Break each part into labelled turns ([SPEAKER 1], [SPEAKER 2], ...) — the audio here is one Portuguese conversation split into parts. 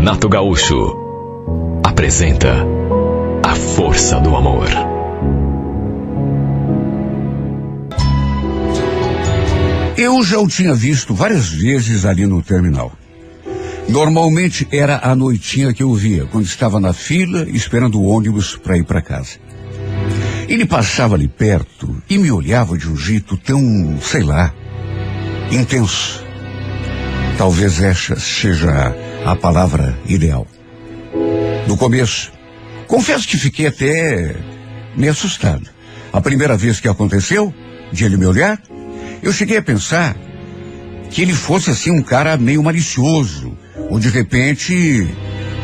[SPEAKER 1] Renato Gaúcho apresenta A Força do Amor.
[SPEAKER 2] Eu já o tinha visto várias vezes ali no terminal. Normalmente era à noitinha que eu via, quando estava na fila esperando o ônibus para ir para casa. Ele passava ali perto e me olhava de um jeito tão, sei lá, intenso. Talvez essa seja a palavra ideal. No começo, confesso que fiquei até meio assustado. A primeira vez que aconteceu, de ele me olhar, eu cheguei a pensar que ele fosse assim um cara meio malicioso, ou de repente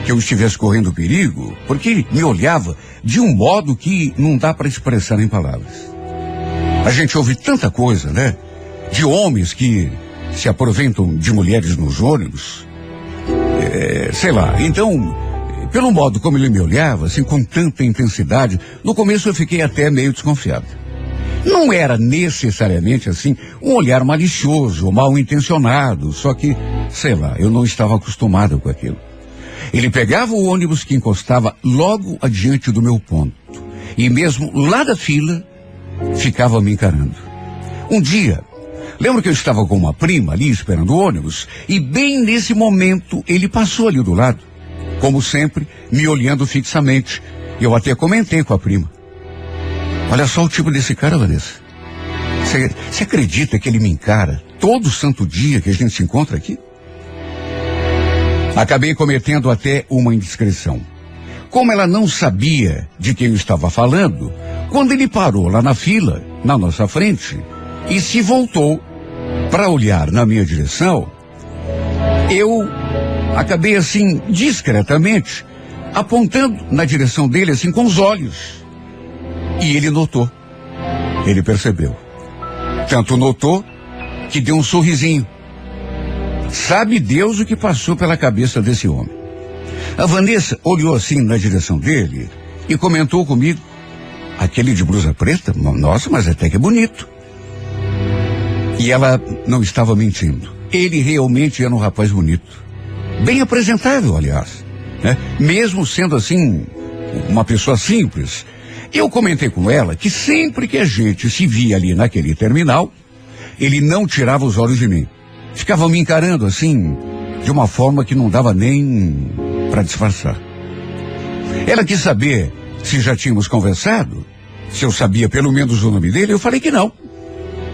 [SPEAKER 2] que eu estivesse correndo perigo, porque ele me olhava de um modo que não dá para expressar em palavras. A gente ouve tanta coisa, né? De homens que se aproveitam de mulheres nos ônibus, sei lá. Então, pelo modo como ele me olhava, assim, com tanta intensidade, no começo eu fiquei até meio desconfiado. Não era necessariamente, assim, um olhar malicioso ou mal intencionado, só que, sei lá, eu não estava acostumado com aquilo. Ele pegava o ônibus que encostava logo adiante do meu ponto, e mesmo lá da fila, ficava me encarando. Um dia, lembro que eu estava com uma prima ali esperando o ônibus, e bem nesse momento ele passou ali do lado, como sempre, me olhando fixamente. Eu até comentei com a prima. Olha só o tipo desse cara, Vanessa. Você acredita que ele me encara todo santo dia que a gente se encontra aqui? Acabei cometendo até uma indiscrição. Como ela não sabia de quem eu estava falando, quando ele parou lá na fila, na nossa frente, e se voltou para olhar na minha direção, eu acabei assim, discretamente, apontando na direção dele assim com os olhos. E ele notou. Ele percebeu. Tanto notou que deu um sorrisinho. Sabe Deus o que passou pela cabeça desse homem. A Vanessa olhou assim na direção dele e comentou comigo: aquele de blusa preta? Nossa, mas até que é bonito. E ela não estava mentindo. Ele realmente era um rapaz bonito. Bem apresentável, aliás, né? Mesmo sendo assim, uma pessoa simples. Eu comentei com ela que sempre que a gente se via ali naquele terminal, ele não tirava os olhos de mim. Ficava me encarando assim, de uma forma que não dava nem para disfarçar. Ela quis saber se já tínhamos conversado, se eu sabia pelo menos o nome dele. Eu falei que não.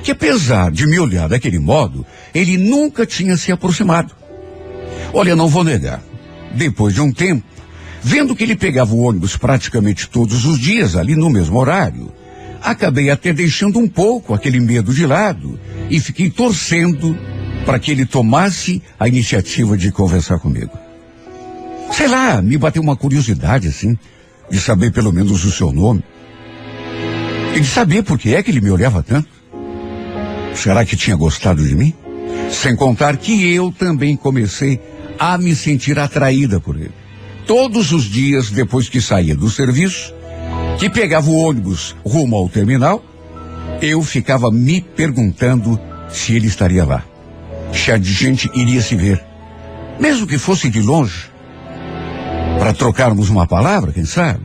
[SPEAKER 2] Que apesar de me olhar daquele modo, ele nunca tinha se aproximado. Olha, não vou negar. Depois de um tempo, vendo que ele pegava o ônibus praticamente todos os dias, ali no mesmo horário, acabei até deixando um pouco aquele medo de lado e fiquei torcendo para que ele tomasse a iniciativa de conversar comigo. Sei lá, me bateu uma curiosidade, assim, de saber pelo menos o seu nome. E de saber por que é que ele me olhava tanto. Será que tinha gostado de mim? Sem contar que eu também comecei a me sentir atraída por ele. Todos os dias, depois que saía do serviço, que pegava o ônibus rumo ao terminal, eu ficava me perguntando se ele estaria lá. Se a gente iria se ver, mesmo que fosse de longe, para trocarmos uma palavra, quem sabe?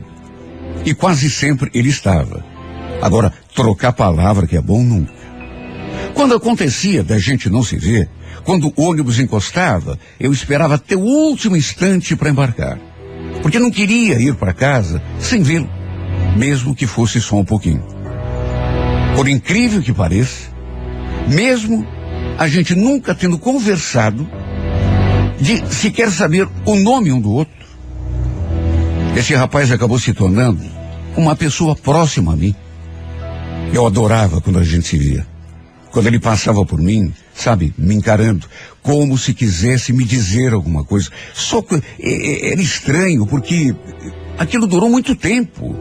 [SPEAKER 2] E quase sempre ele estava. Agora, trocar palavra que é bom nunca. Quando acontecia da gente não se ver, quando o ônibus encostava, eu esperava até o último instante para embarcar. Porque não queria ir para casa sem vê-lo, mesmo que fosse só um pouquinho. Por incrível que pareça, mesmo a gente nunca tendo conversado, de sequer saber o nome um do outro, esse rapaz acabou se tornando uma pessoa próxima a mim. Eu adorava quando a gente se via. Quando ele passava por mim, sabe, me encarando, como se quisesse me dizer alguma coisa. Só que era estranho, porque aquilo durou muito tempo.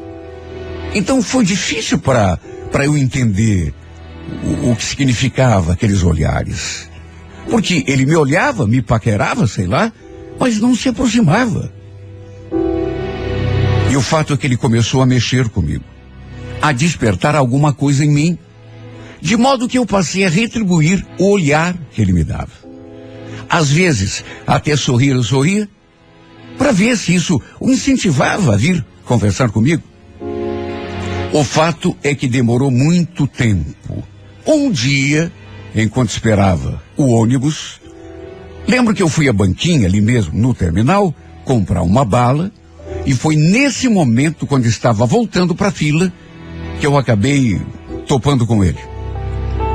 [SPEAKER 2] Então foi difícil para eu entender o que significava aqueles olhares. Porque ele me olhava, me paquerava, sei lá, mas não se aproximava. E o fato é que ele começou a mexer comigo, a despertar alguma coisa em mim. De modo que eu passei a retribuir o olhar que ele me dava. Às vezes, até sorrir eu sorria, para ver se isso o incentivava a vir conversar comigo. O fato é que demorou muito tempo. Um dia, enquanto esperava o ônibus, lembro que eu fui à banquinha ali mesmo no terminal comprar uma bala, e foi nesse momento, quando estava voltando para a fila, que eu acabei topando com ele.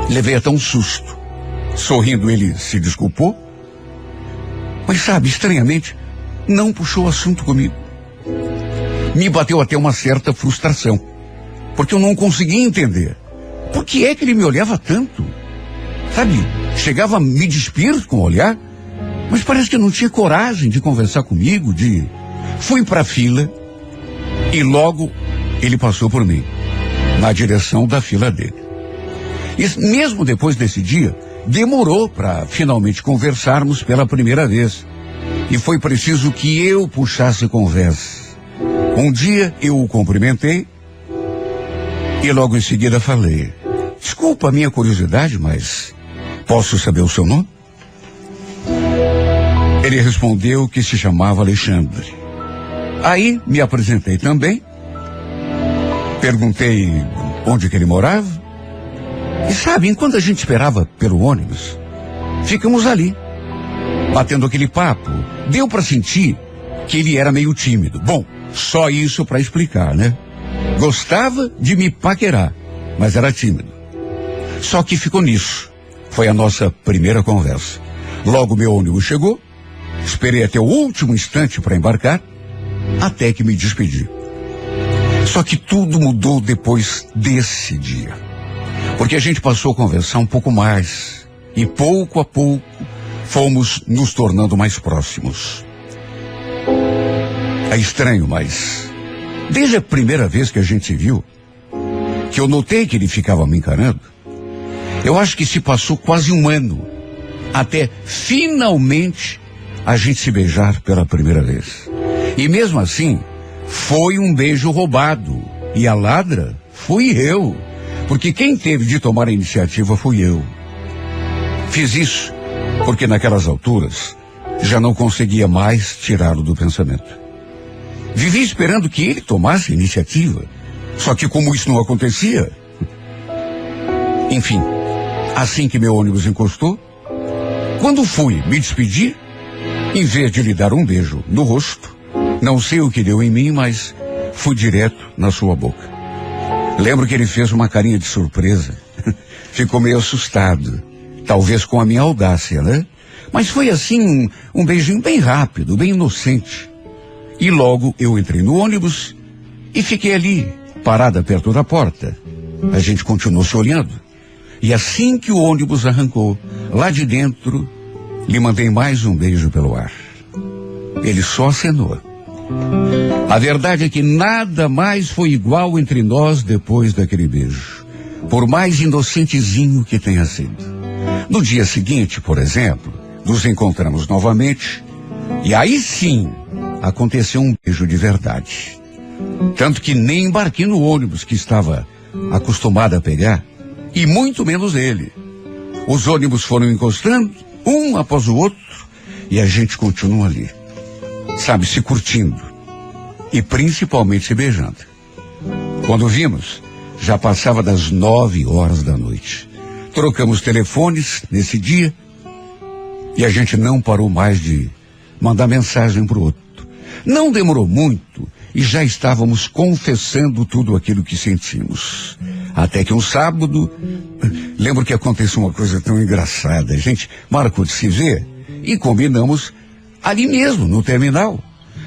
[SPEAKER 2] Levei até um susto. Sorrindo, ele se desculpou, mas sabe, estranhamente, não puxou assunto comigo. Me bateu até uma certa frustração, porque eu não conseguia entender por que é que ele me olhava tanto. Sabe, chegava a me despir com o olhar, mas parece que não tinha coragem de conversar comigo, Fui para a fila e logo ele passou por mim, na direção da fila dele. E mesmo depois desse dia, demorou para finalmente conversarmos pela primeira vez. E foi preciso que eu puxasse conversa. Um dia eu o cumprimentei e logo em seguida falei: desculpa a minha curiosidade, mas posso saber o seu nome? Ele respondeu que se chamava Alexandre. Aí me apresentei também, perguntei onde que ele morava, e sabe, enquanto a gente esperava pelo ônibus, ficamos ali, batendo aquele papo. Deu para sentir que ele era meio tímido. Bom, só isso para explicar, né? Gostava de me paquerar, mas era tímido. Só que ficou nisso. Foi a nossa primeira conversa. Logo meu ônibus chegou, esperei até o último instante para embarcar, até que me despedi. Só que tudo mudou depois desse dia. Porque a gente passou a conversar um pouco mais. E pouco a pouco fomos nos tornando mais próximos. É estranho, mas desde a primeira vez que a gente se viu, que eu notei que ele ficava me encarando, eu acho que se passou quase um ano até finalmente a gente se beijar pela primeira vez. E mesmo assim, foi um beijo roubado. E a ladra fui eu. Porque quem teve de tomar a iniciativa fui eu. Fiz isso porque naquelas alturas já não conseguia mais tirá-lo do pensamento. Vivi esperando que ele tomasse a iniciativa. Só que como isso não acontecia... Enfim, assim que meu ônibus encostou, quando fui me despedir, em vez de lhe dar um beijo no rosto, não sei o que deu em mim, mas fui direto na sua boca. Lembro que ele fez uma carinha de surpresa. Ficou meio assustado. Talvez com a minha audácia, né? Mas foi assim, um beijinho bem rápido, bem inocente. E logo eu entrei no ônibus e fiquei ali, parada perto da porta. A gente continuou se olhando. E assim que o ônibus arrancou, lá de dentro, lhe mandei mais um beijo pelo ar. Ele só acenou. A verdade é que nada mais foi igual entre nós depois daquele beijo, por mais inocentezinho que tenha sido. No dia seguinte, por exemplo, nos encontramos novamente, e aí sim aconteceu um beijo de verdade. Tanto que nem embarquei no ônibus que estava acostumado a pegar, e muito menos ele. Os ônibus foram encostando, um após o outro, e a gente continua ali. Sabe, se curtindo. E principalmente se beijando. Quando vimos, já passava das 9 horas da noite. Trocamos telefones nesse dia. E a gente não parou mais de mandar mensagem pro outro. Não demorou muito e já estávamos confessando tudo aquilo que sentimos. Até que um sábado, lembro que aconteceu uma coisa tão engraçada. A gente marcou de se ver e combinamos ali mesmo, no terminal.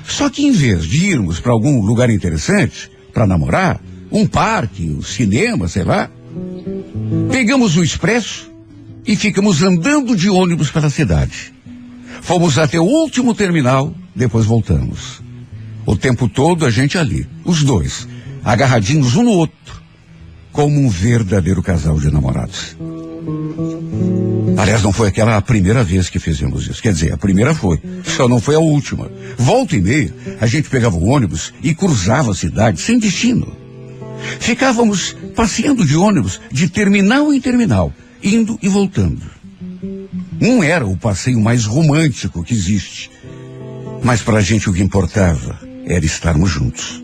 [SPEAKER 2] Só que em vez de irmos para algum lugar interessante, para namorar, um parque, um cinema, sei lá, pegamos o expresso e ficamos andando de ônibus pela cidade. Fomos até o último terminal, depois voltamos. O tempo todo a gente ali, os dois, agarradinhos um no outro, como um verdadeiro casal de namorados. Aliás, não foi aquela a primeira vez que fizemos isso. Quer dizer, a primeira foi, só não foi a última. Volta e meia, a gente pegava o ônibus e cruzava a cidade sem destino. Ficávamos passeando de ônibus de terminal em terminal, indo e voltando. Não era o passeio mais romântico que existe. Mas pra gente o que importava era estarmos juntos.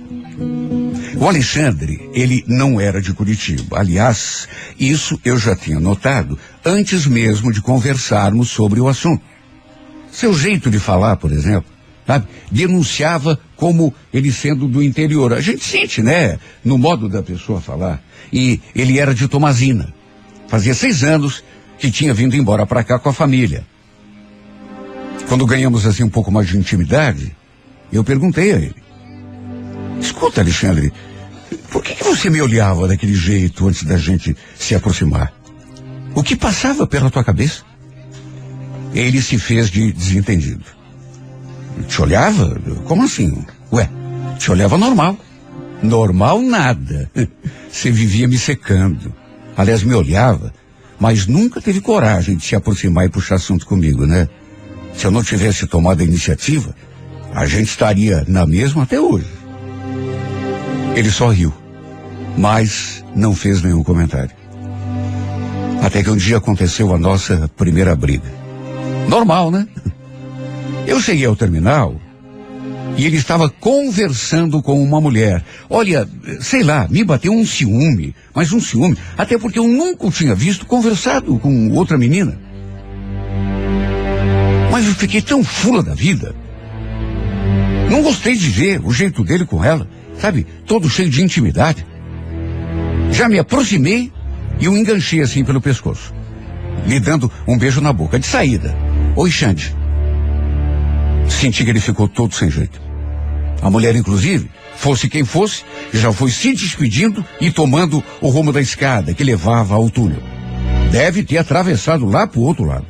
[SPEAKER 2] O Alexandre, ele não era de Curitiba. Aliás, isso eu já tinha notado antes mesmo de conversarmos sobre o assunto. Seu jeito de falar, por exemplo, sabe, denunciava como ele sendo do interior. A gente sente, né, no modo da pessoa falar. E ele era de Tomazina. Fazia 6 anos que tinha vindo embora para cá com a família. Quando ganhamos assim um pouco mais de intimidade, eu perguntei a ele: escuta, Alexandre, por que você me olhava daquele jeito antes da gente se aproximar? O que passava pela tua cabeça? Ele se fez de desentendido. Te olhava? Como assim? Ué, te olhava normal. Normal nada. Você vivia me secando. Aliás, me olhava, mas nunca teve coragem de se aproximar e puxar assunto comigo, né? Se eu não tivesse tomado a iniciativa, a gente estaria na mesma até hoje. Ele só riu, mas não fez nenhum comentário. Até que um dia aconteceu a nossa primeira briga. Normal, né? Eu cheguei ao terminal e ele estava conversando com uma mulher. Olha, sei lá, me bateu um ciúme, mas um ciúme, até porque eu nunca o tinha visto conversado com outra menina. Mas eu fiquei tão fula da vida. Não gostei de ver o jeito dele com ela, sabe, todo cheio de intimidade. Já me aproximei e o enganchei assim pelo pescoço, lhe dando um beijo na boca, de saída. Oi, Xande. Senti que ele ficou todo sem jeito. A mulher, inclusive, fosse quem fosse, já foi se despedindo e tomando o rumo da escada que levava ao túnel. Deve ter atravessado lá pro outro lado.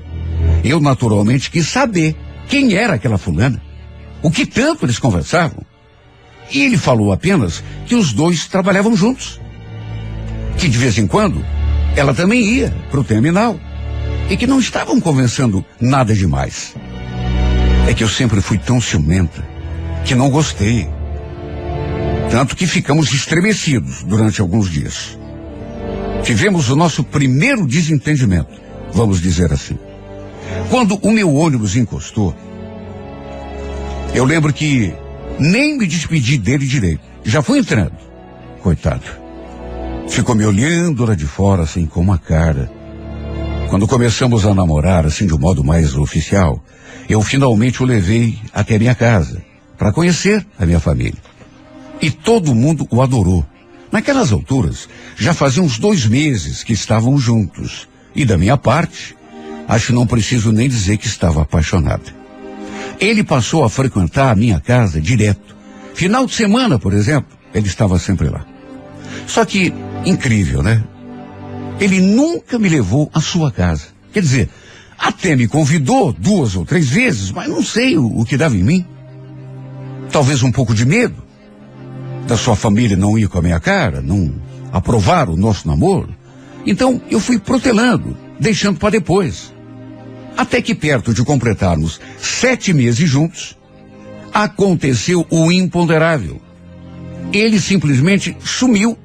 [SPEAKER 2] Eu, naturalmente, quis saber quem era aquela fulana, o que tanto eles conversavam. E ele falou apenas que os dois trabalhavam juntos. Que de vez em quando, ela também ia pro terminal. E que não estavam conversando nada demais. É que eu sempre fui tão ciumenta que não gostei. Tanto que ficamos estremecidos durante alguns dias. Tivemos o nosso primeiro desentendimento, vamos dizer assim. Quando o meu ônibus encostou, eu lembro que nem me despedi dele direito. Já fui entrando. Coitado. Ficou me olhando lá de fora, assim, com uma cara. Quando começamos a namorar, assim, de um modo mais oficial, eu finalmente o levei até minha casa, para conhecer a minha família. E todo mundo o adorou. Naquelas alturas, já faziam uns 2 meses que estavam juntos. E da minha parte, acho que não preciso nem dizer que estava apaixonada. Ele passou a frequentar a minha casa direto. Final de semana, por exemplo, ele estava sempre lá. Só que, incrível, né? Ele nunca me levou à sua casa. Quer dizer, até me convidou 2 ou 3 vezes, mas não sei o que dava em mim. Talvez um pouco de medo da sua família não ir com a minha cara, não aprovar o nosso namoro. Então eu fui protelando, deixando para depois. Até que perto de completarmos 7 meses juntos, aconteceu o imponderável. Ele simplesmente sumiu.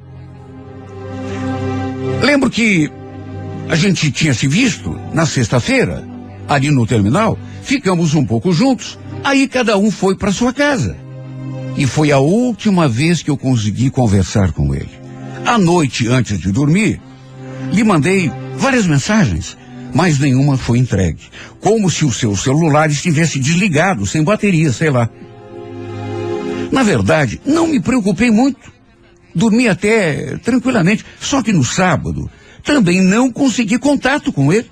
[SPEAKER 2] Lembro que a gente tinha se visto na sexta-feira, ali no terminal, ficamos um pouco juntos, aí cada um foi para sua casa. E foi a última vez que eu consegui conversar com ele. À noite, antes de dormir, lhe mandei várias mensagens, mas nenhuma foi entregue. Como se o seu celular estivesse desligado, sem bateria, sei lá. Na verdade, não me preocupei muito. Dormi até tranquilamente, só que no sábado também não consegui contato com ele.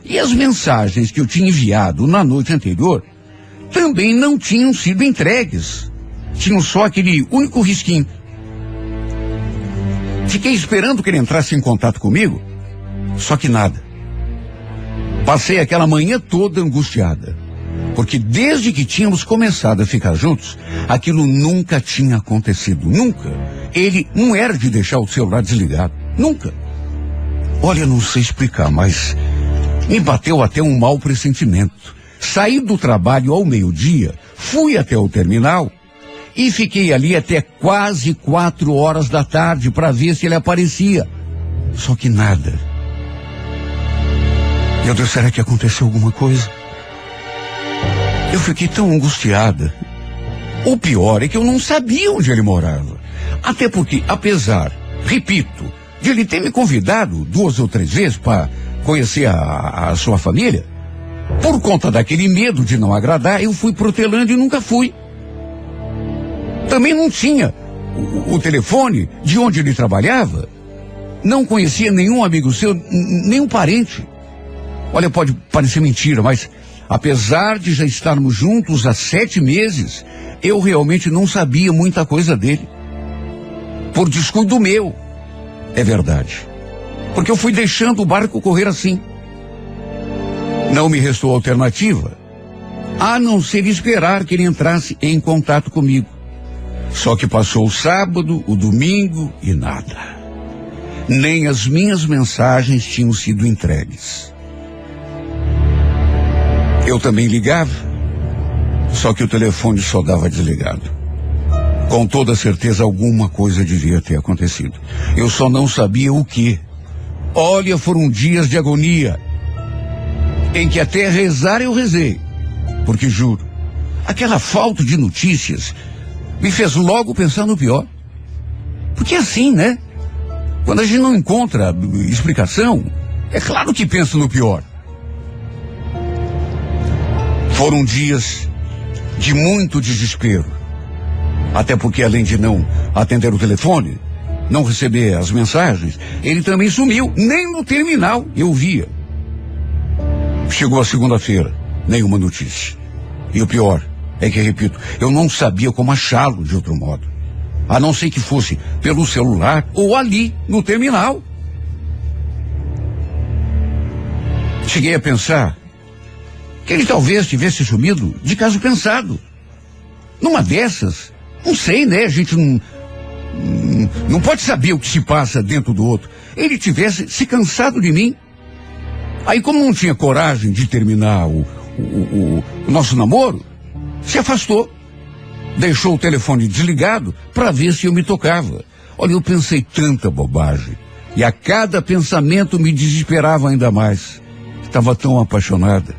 [SPEAKER 2] E as mensagens que eu tinha enviado na noite anterior também não tinham sido entregues. Tinham só aquele único risquinho. Fiquei esperando que ele entrasse em contato comigo, só que nada. Passei aquela manhã toda angustiada, porque desde que tínhamos começado a ficar juntos, aquilo nunca tinha acontecido, nunca. Ele não era de deixar o celular desligado, nunca. Olha, não sei explicar, mas me bateu até um mau pressentimento. Saí do trabalho ao meio-dia, fui até o terminal e fiquei ali até quase 4 horas da tarde para ver se ele aparecia. Só que nada. Meu Deus, será que aconteceu alguma coisa? Eu fiquei tão angustiada. O pior é que eu não sabia onde ele morava. Até porque, apesar, repito, de ele ter me convidado 2 ou 3 vezes para conhecer a sua família, por conta daquele medo de não agradar, eu fui protelando e nunca fui. Também não tinha o telefone de onde ele trabalhava. Não conhecia nenhum amigo seu, nenhum parente. Olha, pode parecer mentira, mas apesar de já estarmos juntos há 7 meses, eu realmente não sabia muita coisa dele. Por descuido meu. É verdade. Porque eu fui deixando o barco correr assim. Não me restou alternativa a não ser esperar que ele entrasse em contato comigo. Só que passou o sábado, o domingo e nada. Nem as minhas mensagens tinham sido entregues. Eu também ligava, só que o telefone só dava desligado. Com toda certeza alguma coisa devia ter acontecido. Eu só não sabia o que. Olha, foram dias de agonia, em que até rezar eu rezei. Porque juro, aquela falta de notícias me fez logo pensar no pior. Porque é assim, né? Quando a gente não encontra explicação, é claro que pensa no pior. Foram dias de muito desespero. Até porque, além de não atender o telefone, não receber as mensagens, ele também sumiu. Nem no terminal eu via. Chegou a segunda-feira, nenhuma notícia. E o pior é que, repito, eu não sabia como achá-lo de outro modo. A não ser que fosse pelo celular ou ali, no terminal. Cheguei a pensar que ele talvez tivesse sumido de caso pensado. Numa dessas, não sei, né? A gente não pode saber o que se passa dentro do outro. Ele tivesse se cansado de mim. Aí, como não tinha coragem de terminar o nosso namoro, se afastou. Deixou o telefone desligado para ver se eu me tocava. Olha, eu pensei tanta bobagem. E a cada pensamento me desesperava ainda mais. Estava tão apaixonada.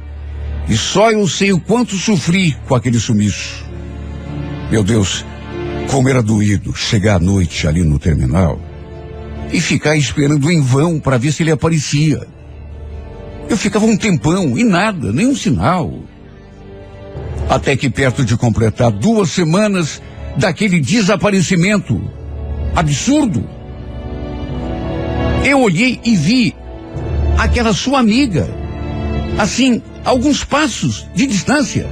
[SPEAKER 2] E só eu sei o quanto sofri com aquele sumiço. Meu Deus, como era doído chegar à noite ali no terminal e ficar esperando em vão para ver se ele aparecia. Eu ficava um tempão e nada, nenhum sinal. Até que perto de completar 2 semanas daquele desaparecimento absurdo, eu olhei e vi aquela sua amiga, assim, a alguns passos de distância.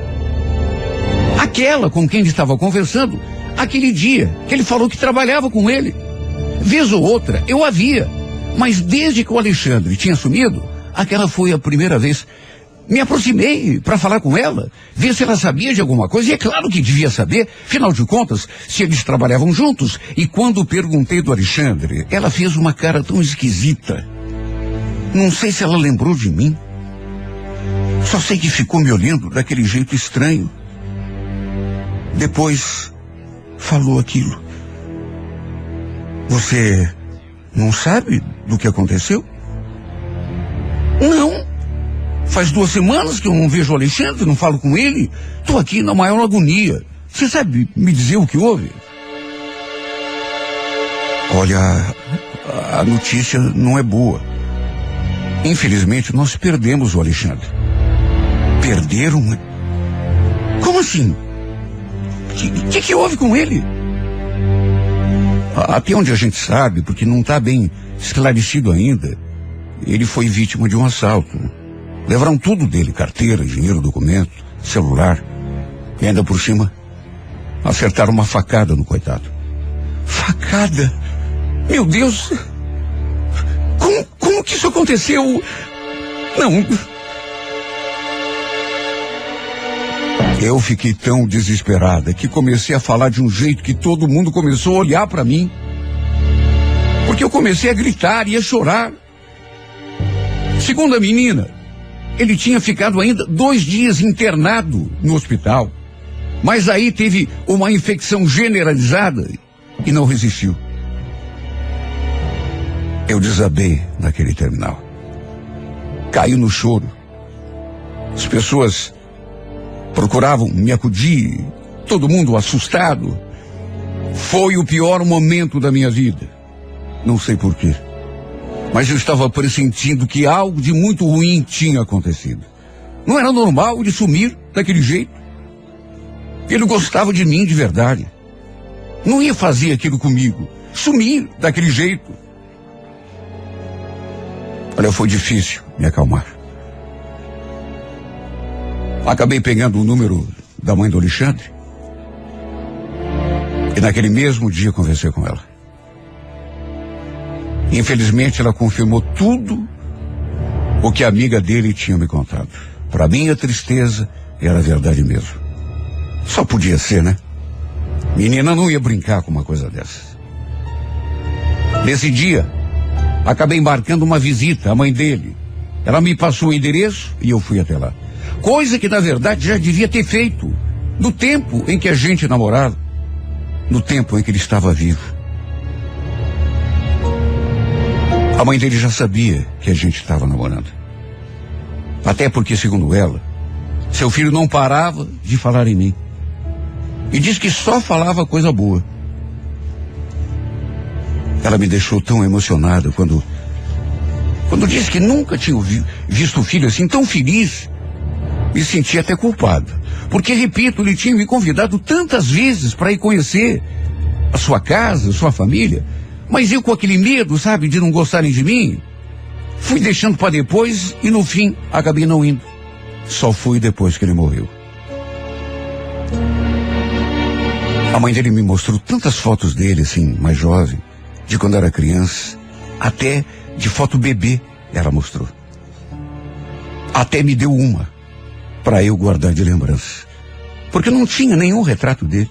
[SPEAKER 2] Aquela com quem ele estava conversando aquele dia que ele falou que trabalhava com ele. Vez ou outra eu a via, mas desde que o Alexandre tinha sumido, aquela foi a primeira vez. Me aproximei para falar com ela, ver se ela sabia de alguma coisa, e é claro que devia saber, afinal de contas, se eles trabalhavam juntos. E quando perguntei do Alexandre, ela fez uma cara tão esquisita. Não sei se ela lembrou de mim. Só sei que ficou me olhando daquele jeito estranho. Depois falou aquilo. Você não sabe do que aconteceu? Não. Faz 2 semanas que eu não vejo o Alexandre, não falo com ele. Estou aqui na maior agonia. Você sabe me dizer o que houve? Olha, a notícia não é boa. Infelizmente, nós perdemos o Alexandre. Perderam? Como assim? O que houve com ele? Até onde a gente sabe, porque não está bem esclarecido ainda, ele foi vítima de um assalto. Levaram tudo dele, carteira, dinheiro, documento, celular. E ainda por cima, acertaram uma facada no coitado. Facada? Meu Deus! Como que isso aconteceu? Não. Eu fiquei tão desesperada que comecei a falar de um jeito que todo mundo começou a olhar para mim. Porque eu comecei a gritar e a chorar. Segundo a menina, ele tinha ficado ainda 2 dias internado no hospital. Mas aí teve uma infecção generalizada e não resistiu. Eu desabei naquele terminal. Caí no choro. As pessoas Procuravam me acudir, todo mundo assustado. Foi o pior momento da minha vida. Não sei porquê, mas eu estava pressentindo que algo de muito ruim tinha acontecido. Não era normal ele sumir daquele jeito. Ele gostava de mim de verdade. Não ia fazer aquilo comigo, sumir daquele jeito. Olha, foi difícil me acalmar. Acabei pegando o número da mãe do Alexandre. E naquele mesmo dia conversei com ela. Infelizmente ela confirmou tudo o que a amiga dele tinha me contado. Para minha tristeza, era verdade mesmo. Só podia ser, né? Menina não ia brincar com uma coisa dessas. Nesse dia, acabei marcando uma visita à mãe dele. Ela me passou o endereço e eu fui até lá. Coisa que, na verdade, já devia ter feito no tempo em que a gente namorava, no tempo em que ele estava vivo. A mãe dele já sabia que a gente estava namorando. Até porque, segundo ela, seu filho não parava de falar em mim. E diz que só falava coisa boa. Ela me deixou tão emocionada quando disse que nunca tinha visto o filho assim tão feliz. Me senti até culpado. Porque, repito, ele tinha me convidado tantas vezes para ir conhecer a sua casa, a sua família. Mas eu, com aquele medo, sabe, de não gostarem de mim, fui deixando para depois e, no fim, acabei não indo. Só fui depois que ele morreu. A mãe dele me mostrou tantas fotos dele, assim, mais jovem, de quando era criança, até de foto bebê ela mostrou. Até me deu uma para eu guardar de lembrança. Porque não tinha nenhum retrato dele.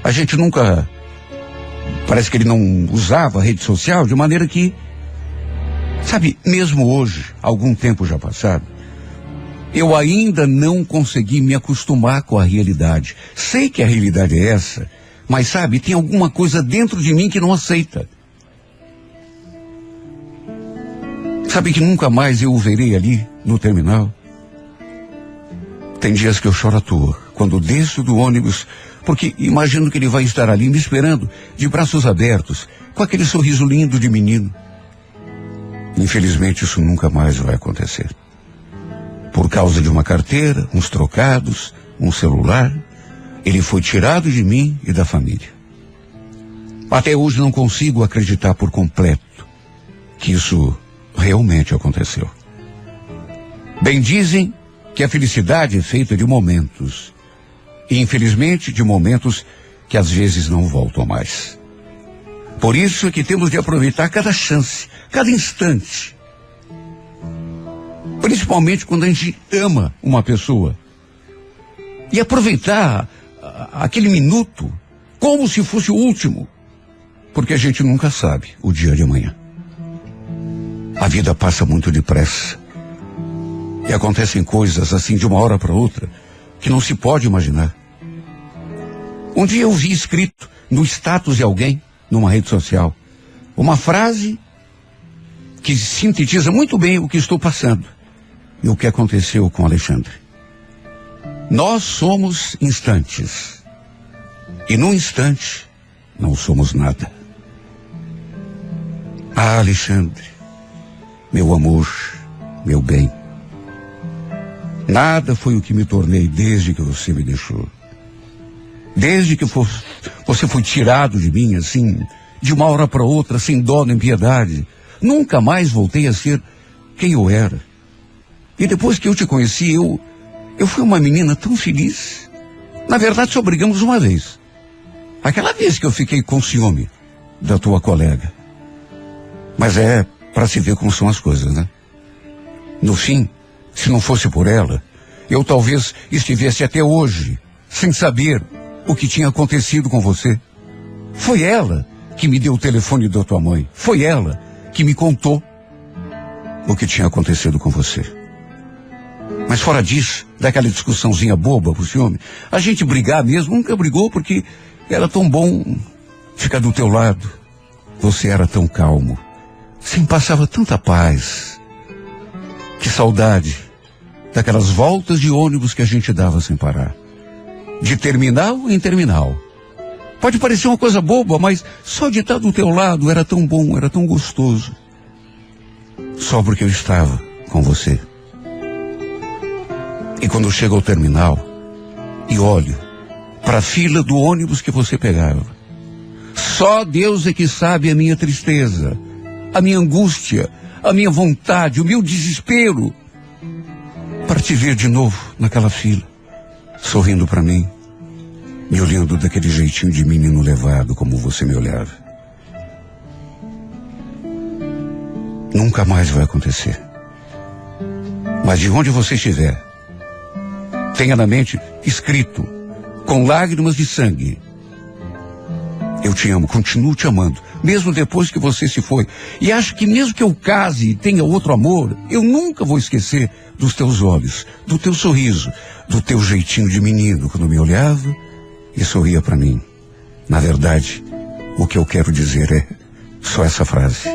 [SPEAKER 2] A gente nunca... Parece que ele não usava a rede social, de maneira que... Sabe, mesmo hoje, algum tempo já passado, eu ainda não consegui me acostumar com a realidade. Sei que a realidade é essa, mas sabe, tem alguma coisa dentro de mim que não aceita. Sabe que nunca mais eu o verei ali, no terminal? Tem dias que eu choro à toa, quando desço do ônibus, porque imagino que ele vai estar ali me esperando, de braços abertos, com aquele sorriso lindo de menino. Infelizmente isso nunca mais vai acontecer. Por causa de uma carteira, uns trocados, um celular, ele foi tirado de mim e da família. Até hoje não consigo acreditar por completo que isso realmente aconteceu. Bem dizem que a felicidade é feita de momentos. E infelizmente de momentos que às vezes não voltam mais. Por isso é que temos de aproveitar cada chance, cada instante. Principalmente quando a gente ama uma pessoa. E aproveitar aquele minuto como se fosse o último. Porque a gente nunca sabe o dia de amanhã. A vida passa muito depressa. E acontecem coisas assim de uma hora para outra que não se pode imaginar. Um dia eu vi escrito no status de alguém, numa rede social, uma frase que sintetiza muito bem o que estou passando e o que aconteceu com Alexandre. Nós somos instantes e num instante não somos nada. Ah, Alexandre, meu amor, meu bem, nada foi o que me tornei desde que você me deixou. Desde que você foi tirado de mim, assim, de uma hora para outra, sem dó nem piedade, nunca mais voltei a ser quem eu era. E depois que eu te conheci, eu fui uma menina tão feliz. Na verdade, só brigamos uma vez. Aquela vez que eu fiquei com ciúme da tua colega. Mas é para se ver como são as coisas, né? No fim, se não fosse por ela, eu talvez estivesse até hoje sem saber o que tinha acontecido com você. Foi ela que me deu o telefone da tua mãe. Foi ela que me contou o que tinha acontecido com você. Mas fora disso, daquela discussãozinha boba por ciúme, a gente brigar mesmo, nunca brigou porque era tão bom ficar do teu lado. Você era tão calmo. Você me passava tanta paz. Que saudade daquelas voltas de ônibus que a gente dava sem parar. De terminal em terminal. Pode parecer uma coisa boba, mas só de estar do teu lado era tão bom, era tão gostoso. Só porque eu estava com você. E quando eu chego ao terminal e olho para a fila do ônibus que você pegava, só Deus é que sabe a minha tristeza, a minha angústia, a minha vontade, o meu desespero para te ver de novo naquela fila, sorrindo para mim, me olhando daquele jeitinho de menino levado como você me olhava. Nunca mais vai acontecer. Mas de onde você estiver, tenha na mente escrito, com lágrimas de sangue: eu te amo, continuo te amando, mesmo depois que você se foi. E acho que mesmo que eu case e tenha outro amor, eu nunca vou esquecer dos teus olhos, do teu sorriso, do teu jeitinho de menino quando me olhava e sorria para mim. Na verdade, o que eu quero dizer é só essa frase: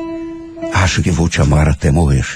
[SPEAKER 2] acho que vou te amar até morrer.